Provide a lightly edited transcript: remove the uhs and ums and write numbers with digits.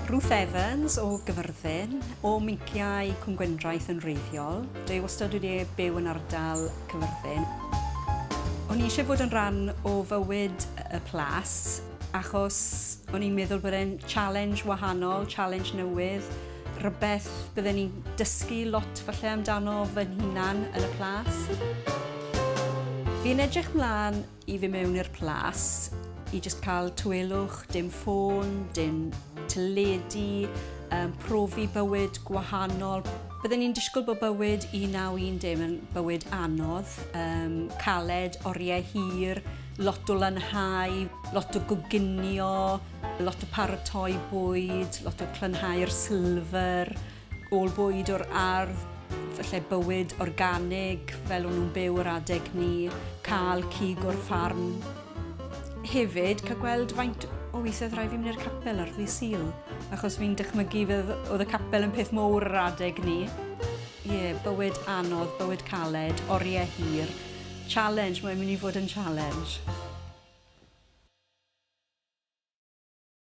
Ruth Evans o Cwrdd, o Minciau Cwm Gwendraeth yn wreiddiol. Dwi wastad wedi byw yn ardal Cwrdd. O'n i eisiau fod yn rhan o fywyd y Plas, achos o'n i'n meddwl bod e'n challenge wahanol, challenge newydd, rhywbeth bydden ni'n dysgu lot falle amdano fy'n hunan yn y Plas. Fi'n edrych mlaen i fi mewn i'r Plas, i jyst cael twelwch, dim ffôn, dim teledu, profi bywyd gwahanol. Byddwn ni'n disgwyl bod bywyd 1910 yn bywyd anodd, caled, oriau hir, lot o lanhau, lot o goginio, lot o paratoi bwyd, lot o clynhau'r silfer, ôl bwyd o'r ardd, falle bywyd organig fel o'n nhw'n byw yr adeg ni, cael cig o'r ffarm. Hefyd, cael gweld faint o weithiau rhaid fi mynd i'r capel ar ddydd Sul, achos fi'n dychmygu oedd y capel yn peth mowr yr adeg ni. Bywyd anodd, bywyd caled, oriau hir. Challenge, mae'n mynd i fod yn challenge.